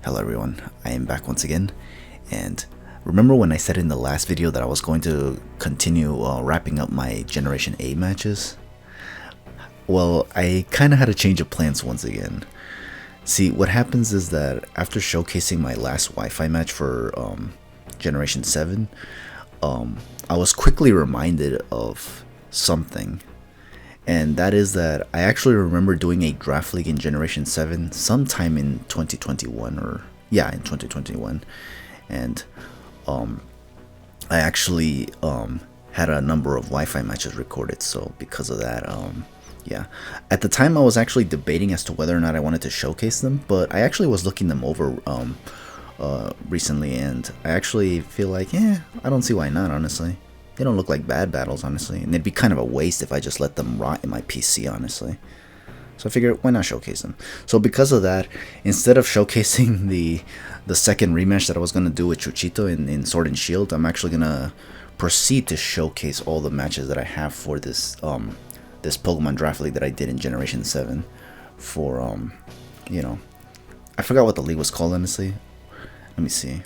Hello everyone, I am back once again, and remember when I said in the last video that I was going to continue wrapping up my Generation 8 matches? Well, I kinda had a change of plans once again. See, what happens is that after showcasing my last Wi-Fi match for Generation 7, I was quickly reminded of something. And that is that I actually remember doing a draft league in Generation 7 sometime in 2021, in 2021. And I actually had a number of Wi-Fi matches recorded, so because of that, yeah. At the time I was actually debating as to whether or not I wanted to showcase them, but I actually was looking them over recently, and I actually feel like, I don't see why not, honestly. They don't look like bad battles, honestly, and it'd be kind of a waste if I just let them rot in my PC, honestly. So I figured, why not showcase them? So because of that, instead of showcasing the second rematch that I was going to do with Chuchito in Sword and Shield, I'm actually going to proceed to showcase all the matches that I have for this this Pokemon Draft League that I did in Generation 7 for, you know, I forgot what the league was called, honestly. Let me see.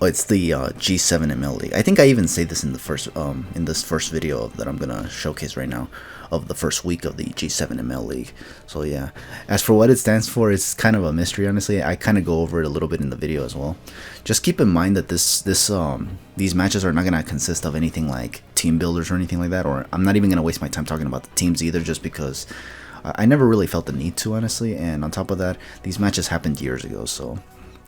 Oh, it's the G7ML league. I think I even say this in the first in this first video that I'm gonna showcase right now of the first week of the G7ML league. So yeah, as for what it stands for, it's kind of a mystery, honestly. I kind of go over it a little bit in the video as well. Just keep in mind that these matches are not gonna consist of anything like team builders or anything like that, or I'm not even gonna waste my time talking about the teams either, just because I never really felt the need to, honestly. And on top of that, these matches happened years ago, so.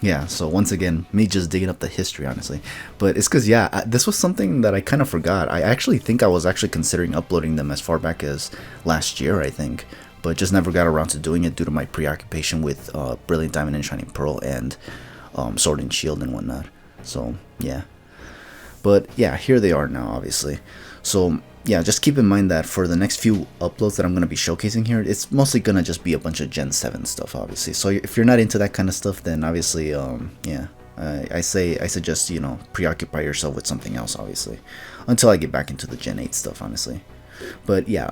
Yeah, so once again, me just digging up the history, honestly. But it's because, this was something that I kind of forgot. I actually think I was actually considering uploading them as far back as last year, I think. But just never got around to doing it due to my preoccupation with Brilliant Diamond and Shining Pearl and Sword and Shield and whatnot. So, yeah. But, yeah, here they are now, obviously. So, yeah, just keep in mind that for the next few uploads that I'm going to be showcasing here, it's mostly going to just be a bunch of Gen 7 stuff, obviously. So if you're not into that kind of stuff, then obviously, I suggest, preoccupy yourself with something else, obviously, until I get back into the Gen 8 stuff, honestly. But yeah,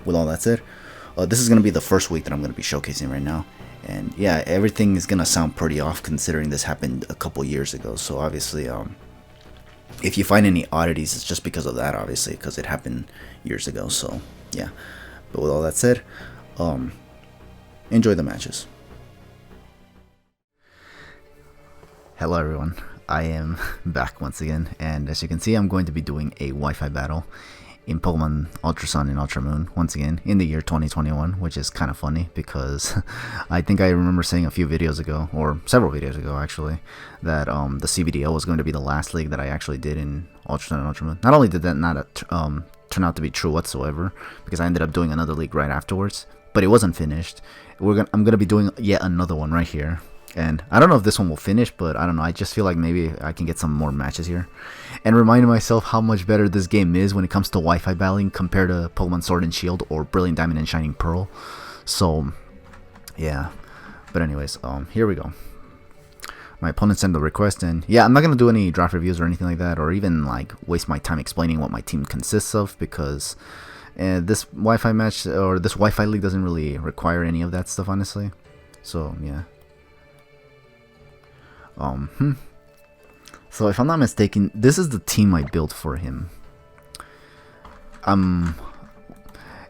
with all that said, this is going to be the first week that I'm going to be showcasing right now. And yeah, everything is going to sound pretty off considering this happened a couple years ago. So obviously, if you find any oddities, it's just because of that, obviously, because it happened years ago. So yeah, but with all that said, enjoy the matches. Hello everyone, I am back once again, and as you can see, I'm going to be doing a Wi-Fi battle in Pokemon Ultra Sun and Ultra Moon once again in the year 2021, which is kind of funny because I think I remember saying a few videos ago, or several videos ago actually, that the CBDL was going to be the last league that I actually did in Ultra Sun and Ultra Moon. Not only did that not turn out to be true whatsoever, because I ended up doing another league right afterwards, but it wasn't finished. I'm gonna be doing yet another one right here. And I don't know if this one will finish, but I don't know. I just feel like maybe I can get some more matches here. And reminding myself how much better this game is when it comes to Wi-Fi battling compared to Pokemon Sword and Shield or Brilliant Diamond and Shining Pearl. So, yeah. But anyways, here we go. My opponent sent the request, and yeah, I'm not going to do any draft reviews or anything like that, or even like waste my time explaining what my team consists of, because this Wi-Fi match, or this Wi-Fi league doesn't really require any of that stuff, honestly. So, yeah. So if I'm not mistaken, this is the team I built for him.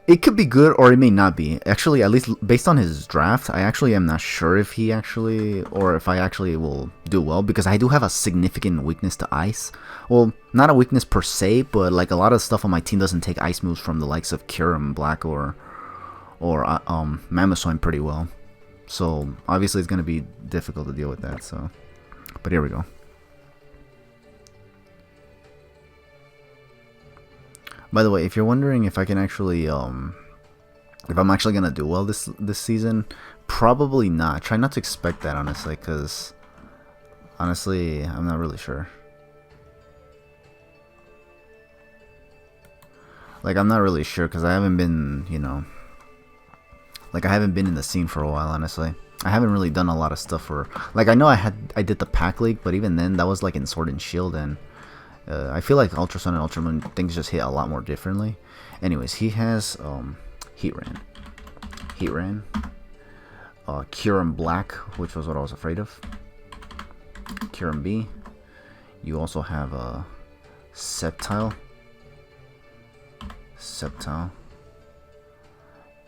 It could be good or it may not be. Actually, at least based on his draft, I actually am not sure if he actually, or if I actually will do well, because I do have a significant weakness to ice. Well, not a weakness per se, but like a lot of stuff on my team doesn't take ice moves from the likes of Kyurem, Black, or Mamoswine pretty well. So obviously it's going to be difficult to deal with that, so. But here we go. By the way, if you're wondering if I can actually, if I'm actually gonna do well this season, probably not. Try not to expect that, honestly, because honestly, I'm not really sure. Like, I'm not really sure because I haven't been, like I haven't been in the scene for a while, honestly. I haven't really done a lot of stuff for, like, I know I did the pack league, but even then that was like in Sword and Shield, and I feel like Ultra Sun and Ultra Moon things just hit a lot more differently. Anyways, he has Heatran, Kyurem Black, which was what I was afraid of. Kyurem B. You also have a Sceptile.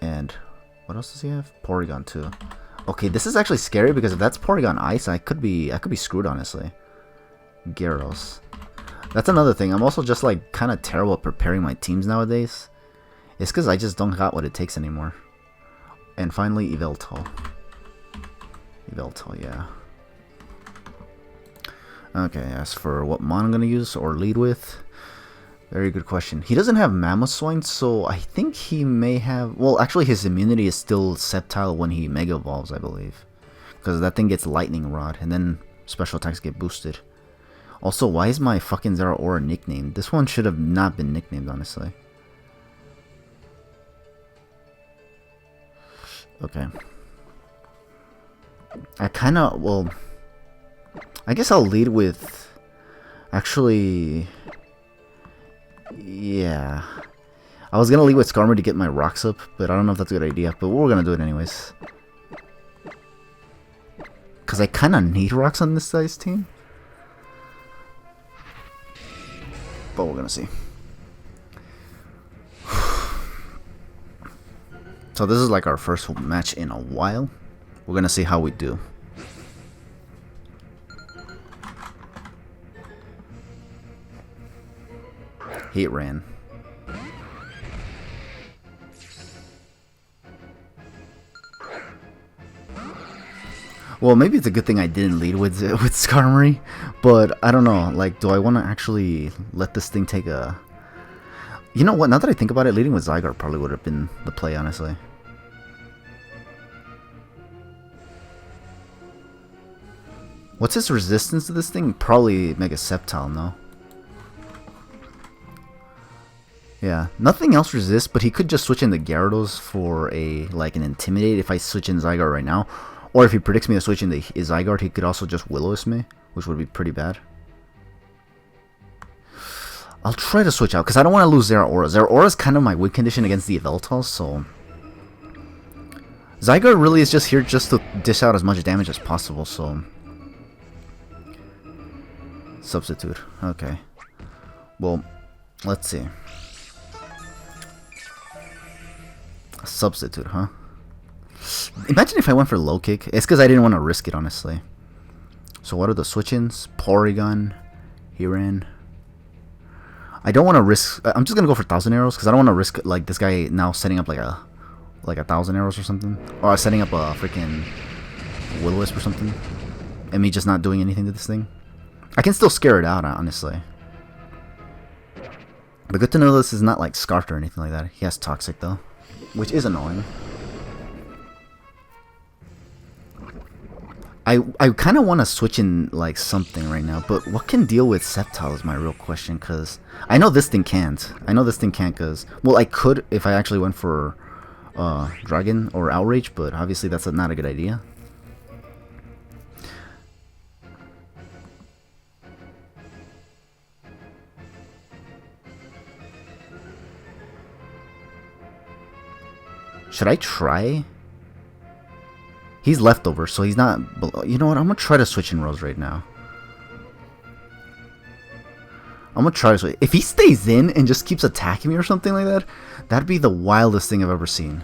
And what else does he have? Porygon too. Okay, this is actually scary because if that's Porygon Ice, I could be screwed, honestly. Gyarados. That's another thing. I'm also just like kind of terrible at preparing my teams nowadays. It's because I just don't got what it takes anymore. And finally, Yveltal. Yeah. Okay, as for what mon I'm gonna use or lead with, very good question. He doesn't have Mamoswine, so I think he may have... Well, actually, his immunity is still Sceptile when he Mega Evolves, I believe. Because that thing gets Lightning Rod, and then special attacks get boosted. Also, why is my fucking Zeraora nicknamed? This one should have not been nicknamed, honestly. Okay. I kind of... Well... I guess I'll lead with... Actually... Yeah. I was gonna lead with Skarmory to get my rocks up, but I don't know if that's a good idea. But we're gonna do it anyways. Because I kind of need rocks on this size team. But we're gonna see. So this is like our first match in a while. We're gonna see how we do. Heat ran. Well, maybe it's a good thing I didn't lead with Skarmory, but I don't know. Like, do I want to actually let this thing take a... You know what? Now that I think about it, leading with Zygarde probably would have been the play, honestly. What's his resistance to this thing? Probably Mega Sceptile, no? Yeah, nothing else resists, but he could just switch into Gyarados for a like an Intimidate if I switch in Zygarde right now. Or if he predicts me to switch into Zygarde, he could also just Will-O-Wisp me, which would be pretty bad. I'll try to switch out, because I don't want to lose Zeraora. Zeraora is kind of my win condition against the Yveltal, so... Zygarde really is just here just to dish out as much damage as possible, so... Substitute, okay. Well, let's see. Substitute, huh? Imagine if I went for low kick. It's because I didn't want to risk it, honestly. So what are the switch-ins? Porygon, Hiran. I don't want to risk... I'm just going to go for 1,000 arrows because I don't want to risk like this guy now setting up like a 1,000 arrows or something. Or setting up a freaking Will-O-Wisp or something. And me just not doing anything to this thing. I can still scare it out, honestly. But good to know this is not like Scarfed or anything like that. He has Toxic though, which is annoying. I kind of want to switch in like something right now, but what can deal with Sceptile is my real question, because I know this thing can't. I know this thing can't because, well, I could if I actually went for Dragon or Outrage, but obviously that's not a good idea. Should I try? He's leftover, so he's not... You know what? I'm going to try to switch in Rose right now. I'm going to try to switch. If he stays in and just keeps attacking me or something like that, that'd be the wildest thing I've ever seen.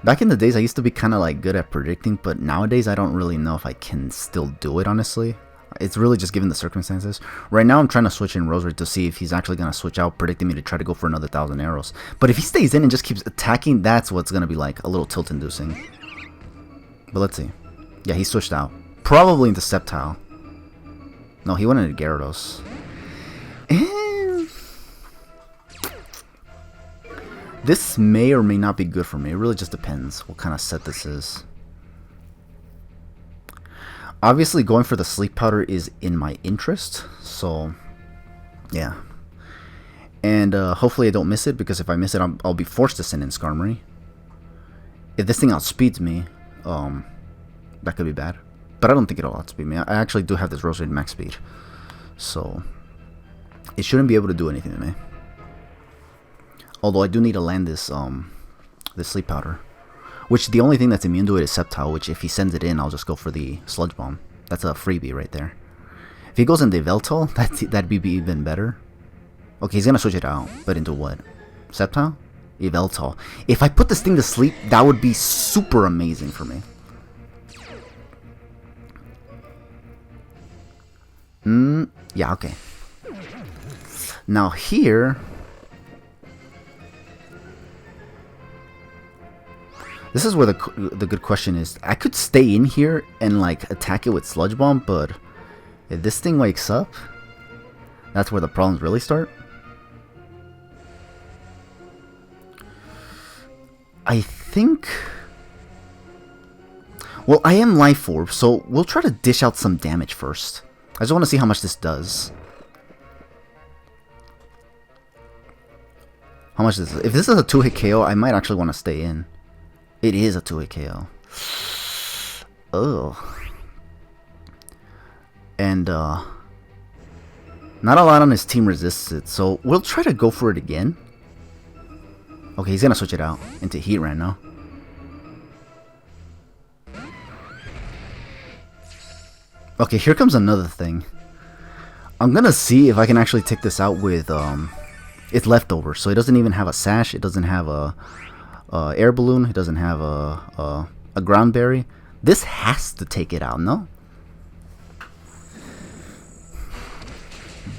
Back in the days, I used to be kind of like good at predicting, but nowadays I don't really know if I can still do it, honestly. It's really just given the circumstances. Right now I'm trying to switch in Rosary to see if he's actually going to switch out, predicting me to try to go for another 1,000 arrows. But if he stays in and just keeps attacking, that's what's going to be like a little tilt-inducing. But let's see. Yeah, he switched out. Probably into Sceptile. No, he went into Gyarados. This may or may not be good for me. It really just depends what kind of set this is. Obviously, going for the Sleep Powder is in my interest, so yeah. And hopefully I don't miss it, because if I miss it, I'll be forced to send in Skarmory. If this thing outspeeds me, that could be bad. But I don't think it'll outspeed me. I actually do have this Rosary max speed, so it shouldn't be able to do anything to me. Although I do need to land this this sleep powder. Which the only thing that's immune to it is Sceptile, which if he sends it in, I'll just go for the Sludge Bomb. That's a freebie right there. If he goes into Yveltal, that'd be even better. Okay, he's gonna switch it out, but into what? Sceptile? Yveltal. If I put this thing to sleep, that would be super amazing for me. Yeah, okay. Now here... This is where the good question is. I could stay in here and like attack it with Sludge Bomb, but if this thing wakes up, that's where the problems really start. I think... Well, I am Life Orb, so we'll try to dish out some damage first. I just want to see how much this does. How much is this? If this is a 2-hit KO, I might actually want to stay in. It is a 2-hit KO. Ugh. And, not a lot on his team resists it, so we'll try to go for it again. Okay, he's gonna switch it out into Heatran now. Okay, here comes another thing. I'm gonna see if I can actually take this out with, its leftovers. So it doesn't even have a Sash, it doesn't have a... air balloon. It doesn't have a ground berry. This has to take it out, no?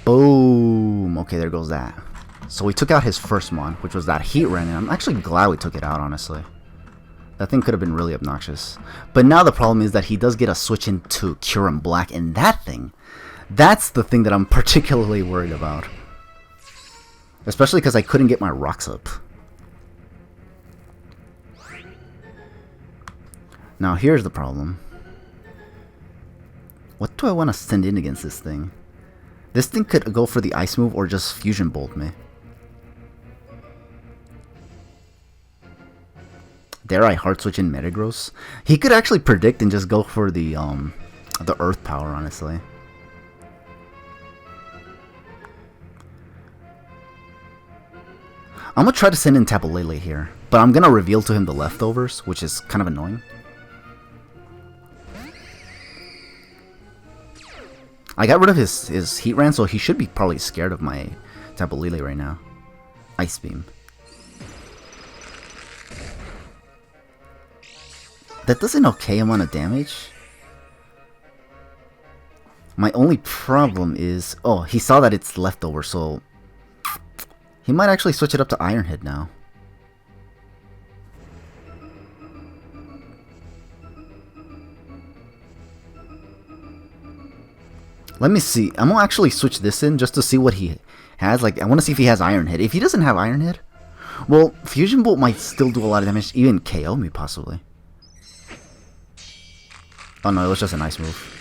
Boom. Okay, there goes that. So we took out his first mon, which was that Heatran, and I'm actually glad we took it out, honestly. That thing could have been really obnoxious. But now the problem is that he does get a switch into Kyurem Black, and that thing, that's the thing that I'm particularly worried about. Especially because I couldn't get my rocks up. Now here's the problem. What do I want to send in against this thing? This thing could go for the Ice move or just Fusion Bolt me. Dare I Hard Switch in Metagross? He could actually predict and just go for the Earth Power, honestly. I'm gonna try to send in Tapu Lele here, but I'm gonna reveal to him the leftovers, which is kind of annoying. I got rid of his Heatran, so he should be probably scared of my Tapu Lele right now. Ice Beam. That does an okay amount of damage. My only problem is... Oh, he saw that it's leftover, so... He might actually switch it up to Iron Head now. Let me see. I'm gonna actually switch this in just to see what he has. Like, I want to see if he has Iron Head. If he doesn't have Iron Head, well, Fusion Bolt might still do a lot of damage, even KO me possibly. Oh no, it was just a nice move.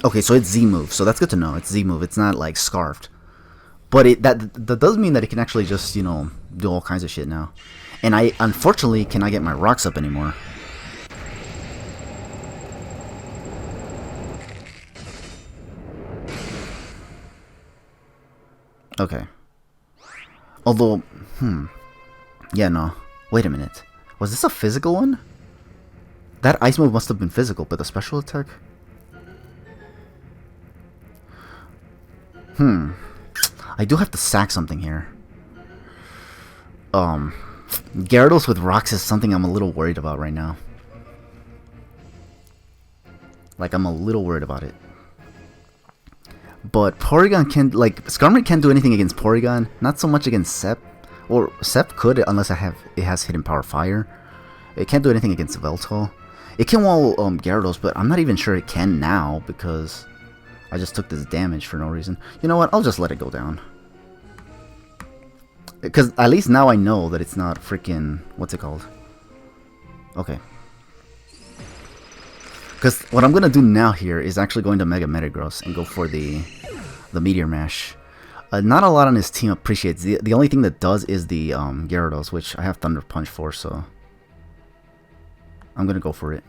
Okay, so it's Z move, so that's good to know. It's Z move. It's not like Scarfed, but that does mean that it can actually just, you know, do all kinds of shit now. And I unfortunately cannot get my rocks up anymore. Okay. Although, yeah, no. Wait a minute. Was this a physical one? That ice move must have been physical, but the special attack? I do have to sack something here. Gyarados with rocks is something I'm a little worried about right now. Like, I'm a little worried about it. But Porygon can, like, Skarmory can't do anything against Porygon. Not so much against Sep. Or Sep could, unless it has Hidden Power Fire. It can't do anything against Yveltal. It can wall Gyarados, but I'm not even sure it can now because I just took this damage for no reason. You know what? I'll just let it go down. Because at least now I know that it's not freaking... What's it called? Okay. Because what I'm going to do now here is actually going to Mega Metagross and go for the Meteor Mash. Not a lot on his team appreciates. The only thing that does is the Gyarados, which I have Thunder Punch for, so I'm going to go for it.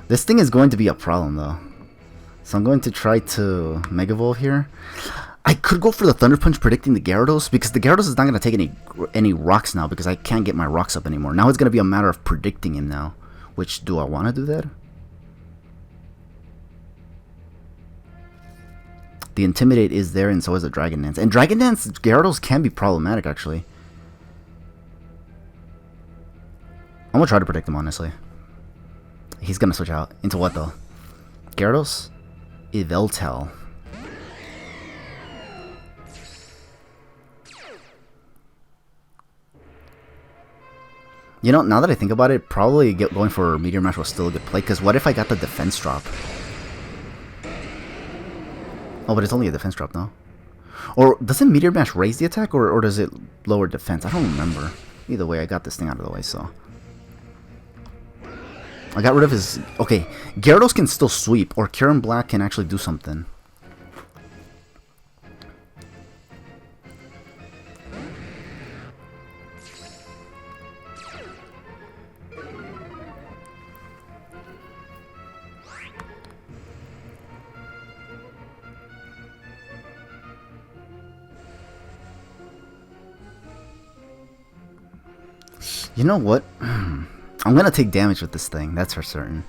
This thing is going to be a problem though. So I'm going to try to Mega Evolve here. I could go for the Thunder Punch predicting the Gyarados, because the Gyarados is not going to take any rocks now, because I can't get my rocks up anymore. Now it's going to be a matter of predicting him now. Which, do I want to do that? The Intimidate is there, and so is the Dragon Dance. And Dragon Dance Gyarados can be problematic, actually. I'm going to try to predict him, honestly. He's going to switch out. Into what, though? Gyarados? Yveltal. You know, now that I think about it, probably going for Meteor Mash was still a good play, because what if I got the defense drop? Oh, but it's only a defense drop, no? Or doesn't Meteor Mash raise the attack, or does it lower defense? I don't remember. Either way, I got this thing out of the way, so... I got rid of his... Okay, Gyarados can still sweep, or Kieran Black can actually do something. You know what? I'm gonna take damage with this thing, that's for certain.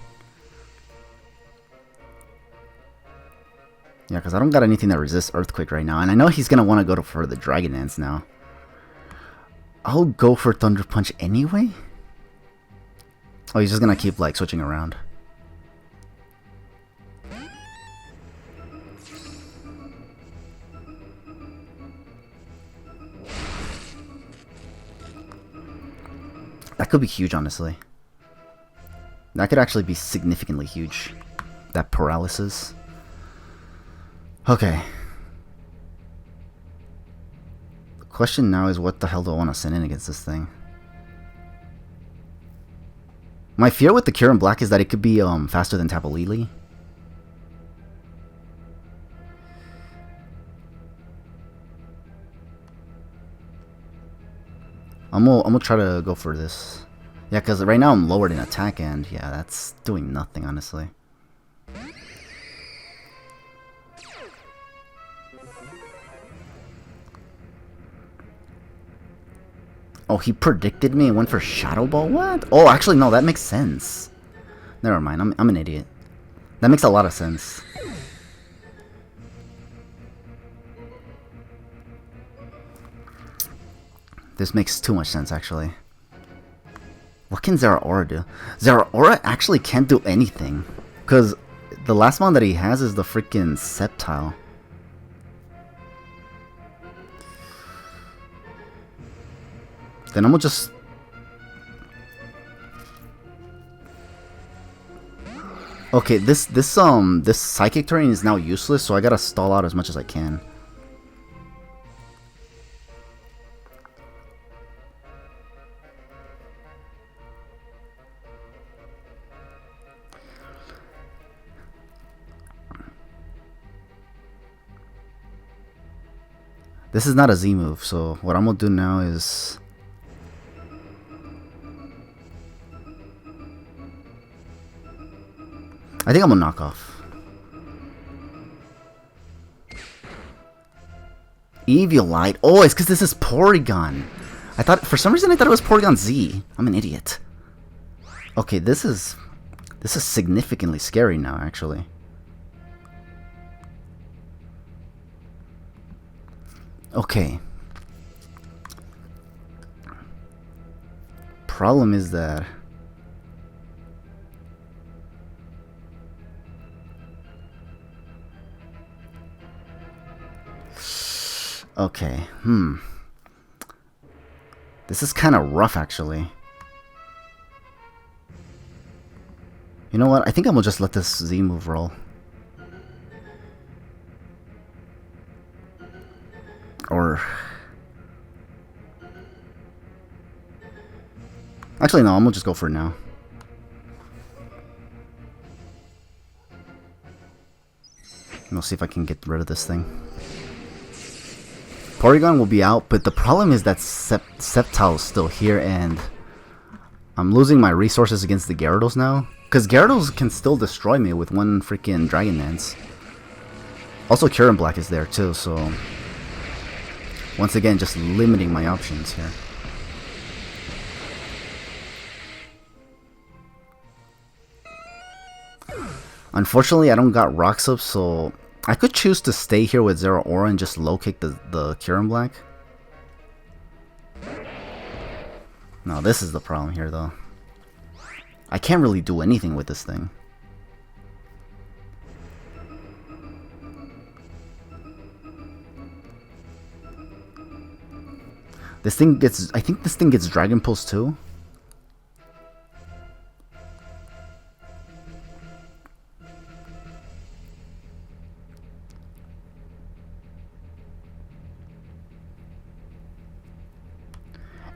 Yeah, because I don't got anything that resists Earthquake right now. And I know he's gonna want to go for the Dragon Dance now. I'll go for Thunder Punch anyway? Oh, he's just gonna keep, like, switching around. That could be huge, honestly. That could actually be significantly huge. That paralysis. Okay. The question now is, what the hell do I want to send in against this thing? My fear with the Kieran Black is that it could be faster than Tapu Lele. I'm gonna try to go for this. Yeah, because right now I'm lowered in attack, and yeah, that's doing nothing, honestly. Oh, he predicted me and went for Shadow Ball? What? Oh, actually, no, that makes sense. Never mind, I'm an idiot. That makes a lot of sense. This makes too much sense, actually. What can Zeraora do? Zeraora actually can't do anything. Because the last one that he has is the freaking Sceptile. Then I'm gonna just... Okay, this Psychic Terrain is now useless, so I gotta stall out as much as I can. This is not a Z move, so what I'm gonna do now is... I think I'm gonna knock off. Eviolite. Oh, it's because this is Porygon. I thought, for some reason, I thought it was Porygon Z. I'm an idiot. Okay, this is significantly scary now, actually. Okay. Problem is that... Okay, This is kind of rough, actually. You know what? I think I'm gonna just let this Z move roll. Or... Actually, no, I'm gonna just go for it now. And we'll see if I can get rid of this thing. Porygon will be out, but the problem is that Sceptile is still here, and I'm losing my resources against the Gyarados now. Because Gyarados can still destroy me with one freaking Dragon Dance. Also, Kieran Black is there too, so... Once again, just limiting my options here. Unfortunately, I don't got Rocks up, so... I could choose to stay here with Zero Aura and just low kick the Kieran Black. No, this is the problem here, though. I can't really do anything with this thing. This thing gets... I think this thing gets Dragon Pulse too.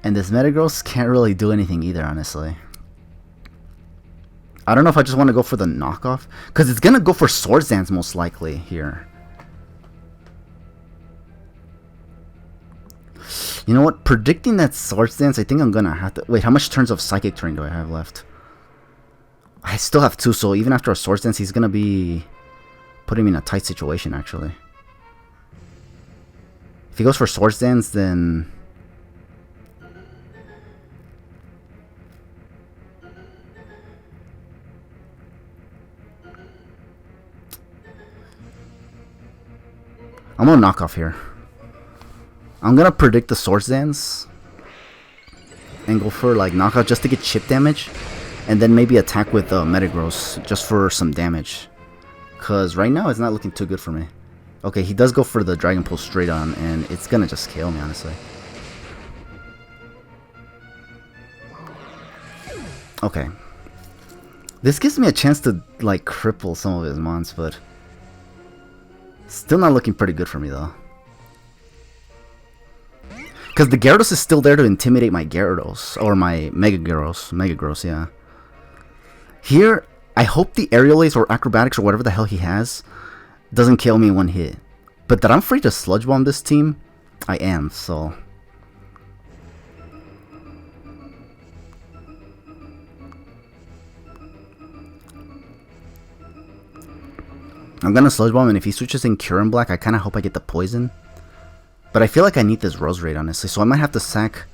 And this Metagross can't really do anything either, honestly. I don't know if I just want to go for the knockoff. Because it's going to go for Swords Dance most likely here. You know what? Predicting that Swords Dance, I think I'm going to have to... Wait, how much turns of Psychic Terrain do I have left? I still have 2, so even after a Swords Dance, he's going to be putting me in a tight situation, actually. If he goes for Swords Dance, then... I'm gonna knock off here. I'm gonna predict the Swords Dance and go for like knockout just to get chip damage, and then maybe attack with Metagross just for some damage. Cause right now it's not looking too good for me. Okay, he does go for the Dragon Pulse straight on, and it's gonna just kill me, honestly. Okay. This gives me a chance to like cripple some of his mons, but still not looking pretty good for me, though. Because the Gyarados is still there to intimidate my Gyarados. Or my Mega Gross, yeah. Here, I hope the Aerial Ace or Acrobatics or whatever the hell he has doesn't kill me in one hit. But that I'm free to Sludge Bomb this team, I am, so... I'm gonna Sludge Bomb, and if he switches in Kieran Black, I kinda hope I get the poison. But I feel like I need this Rose Raid, honestly, so I might have to sack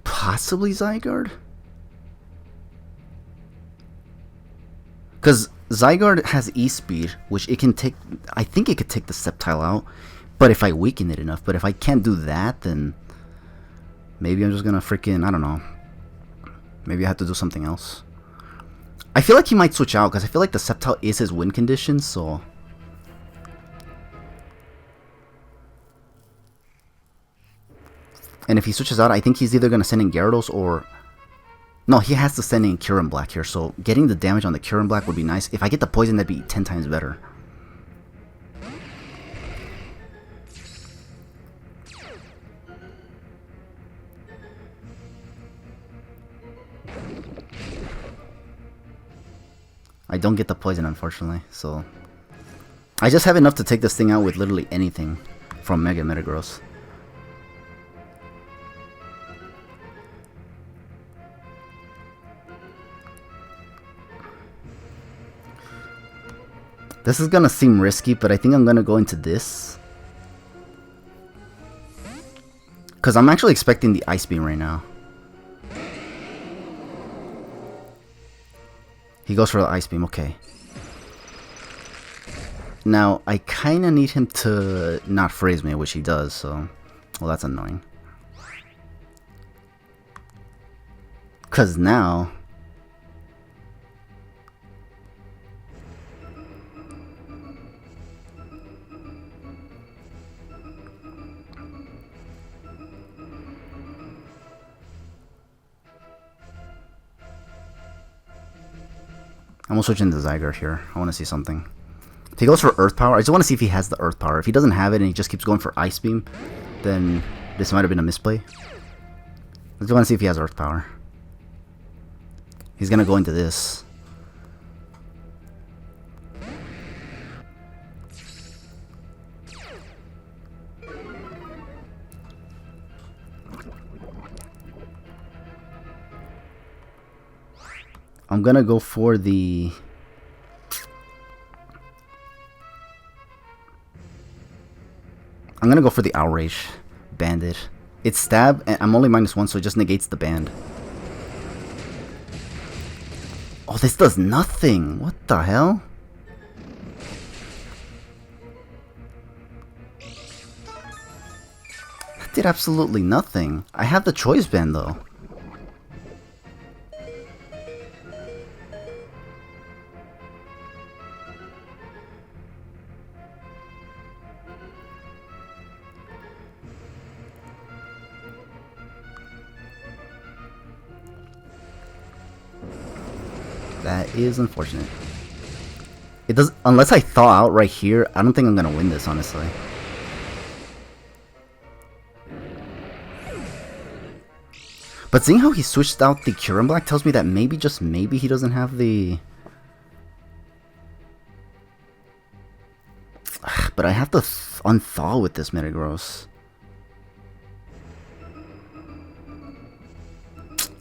possibly Zygarde? Because Zygarde has E-Speed, which it can take... I think it could take the Sceptile out, but if I weaken it enough. But if I can't do that, then maybe I'm just gonna freaking... I don't know. Maybe I have to do something else. I feel like he might switch out, because I feel like the Sceptile is his win condition, so... And if he switches out, I think he's either going to send in Gyarados or... No, he has to send in Kieran Black here, so getting the damage on the Kieran Black would be nice. If I get the poison, that'd be 10 times better. I don't get the poison, unfortunately, so... I just have enough to take this thing out with literally anything from Mega Metagross. This is gonna seem risky, but I think I'm gonna go into this. Because I'm actually expecting the Ice Beam right now. He goes for the Ice Beam, okay. Now, I kind of need him to not freeze me, which he does, so... Well, that's annoying. Because now... I'm gonna switch into Zygarde here. I want to see something. If he goes for Earth Power, I just want to see if he has the Earth Power. If he doesn't have it and he just keeps going for Ice Beam, then this might have been a misplay. I just want to see if he has Earth Power. He's gonna go into this. I'm I'm gonna go for the... I'm gonna go for the Outrage Bandit. It's stab, and I'm only -1, so it just negates the band. Oh, this does nothing! What the hell? That did absolutely nothing. I have the choice band though. That is unfortunate. It does, unless I thaw out right here, I don't think I'm gonna win this, honestly. But seeing how he switched out the Cure Black tells me that maybe, just maybe, he doesn't have the... But I have to unthaw with this Metagross.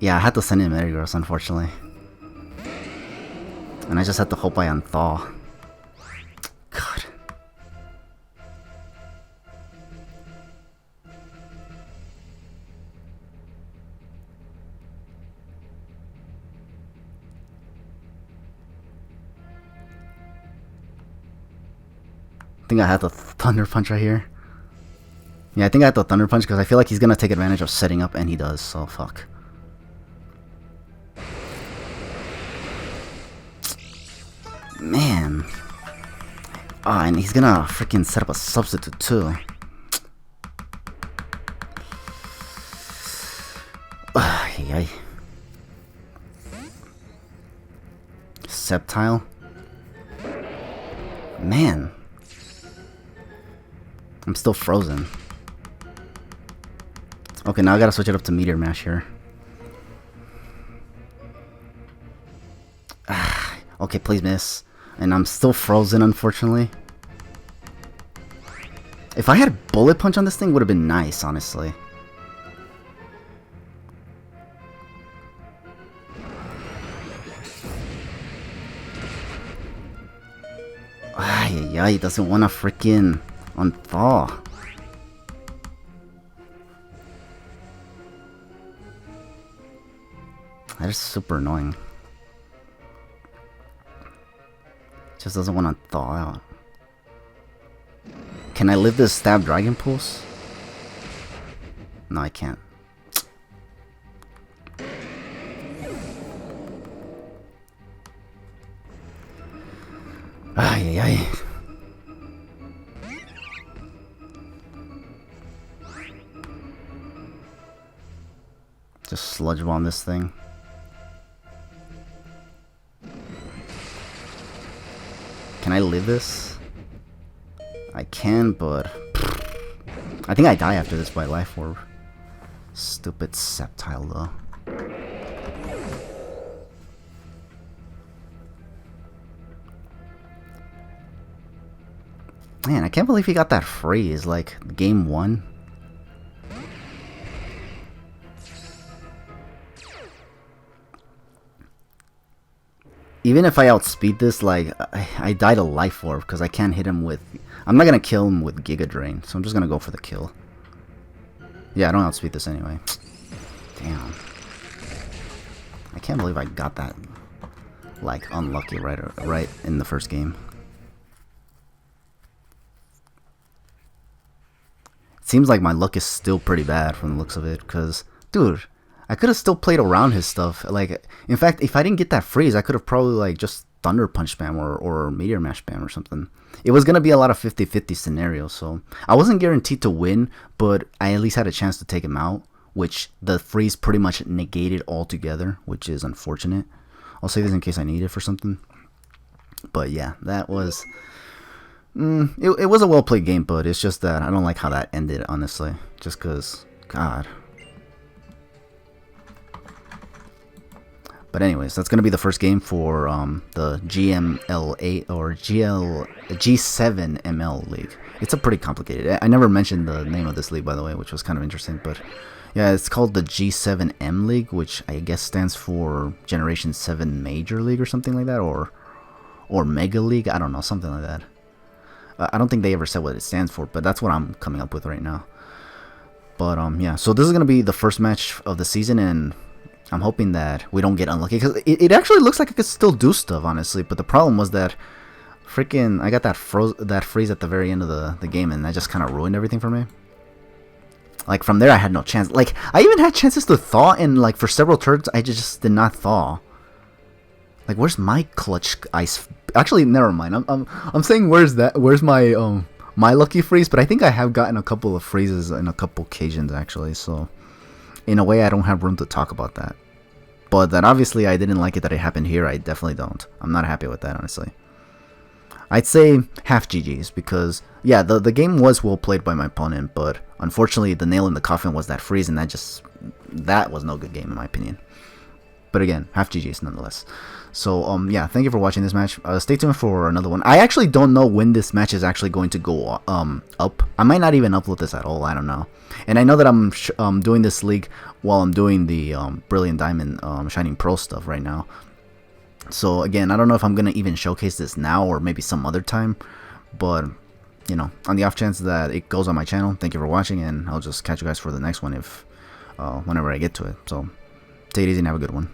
Yeah, I had to send in Metagross, unfortunately. And I just had to hope I unthaw. God. I think I had the Thunder Punch right here. Yeah, I think I had the Thunder Punch because I feel like he's going to take advantage of setting up, and he does, so fuck. Man. Ah, and he's gonna freaking set up a substitute too. Yay. Sceptile. Man. I'm still frozen. Okay, now I gotta switch it up to Meteor Mash here. Okay, please miss. And I'm still frozen, unfortunately. If I had Bullet Punch on this thing, would have been nice, honestly. Ay, he doesn't want to freaking unthaw. That is super annoying. Just doesn't want to thaw out. Can I live this Stab Dragon Pulse? No, I can't. Ay, ay, ay. Just Sludge Bomb this thing. Can I live this? I can, but... I think I die after this by Life Orb. Stupid Sceptile, though. Man, I can't believe he got that freeze, like, game 1. Even if I outspeed this, like, I died a Life Orb because I can't hit him with... I'm not going to kill him with Giga Drain, so I'm just going to go for the kill. Yeah, I don't outspeed this anyway. Damn. I can't believe I got that, like, unlucky right in the first game. It seems like my luck is still pretty bad from the looks of it, because, dude... I could have still played around his stuff. Like, in fact, if I didn't get that freeze, I could have probably, like, just Thunder Punch spam or Meteor Mash spam or something. It was going to be a lot of 50-50 scenarios, so I wasn't guaranteed to win, but I at least had a chance to take him out, which the freeze pretty much negated altogether, which is unfortunate. I'll save this in case I need it for something. But yeah, that was... it was a well-played game, but it's just that I don't like how that ended, honestly. Just because, God... But anyways, that's going to be the first game for the GML8 or G7ML league. It's a pretty complicated. I never mentioned the name of this league, by the way, which was kind of interesting. But Yeah, it's called the G7M League, which I guess stands for Generation 7 Major League or something like that, or Mega League. I don't know, something like that. I don't think they ever said what it stands for, but that's what I'm coming up with right now. But yeah, so this is gonna be the first match of the season, and I'm hoping that we don't get unlucky, because it actually looks like I could still do stuff, honestly. But the problem was that freaking I got that freeze at the very end of the game, and that just kind of ruined everything for me. Like, from there I had no chance. Like, I even had chances to thaw, and like for several turns I just did not thaw. Like, where's my clutch ice? Actually, never mind. I'm saying where's my my lucky freeze? But I think I have gotten a couple of freezes in a couple occasions actually. So in a way, I don't have room to talk about that. But that obviously I didn't like it that it happened here. I definitely don't. I'm not happy with that, honestly. I'd say half GG's, because yeah, the game was well played by my opponent, but unfortunately the nail in the coffin was that freeze, and that was no good game in my opinion. But again, half GG's nonetheless. So yeah, thank you for watching this match. Stay tuned for another one. I actually don't know when this match is actually going to go up. I might not even upload this at all. I don't know. And I know that I'm doing this league while I'm doing the Brilliant Diamond Shining Pearl stuff right now. So again, I don't know if I'm gonna even showcase this now or maybe some other time. But you know, on the off chance that it goes on my channel, thank you for watching, and I'll just catch you guys for the next one if whenever I get to it. So take it easy and have a good one.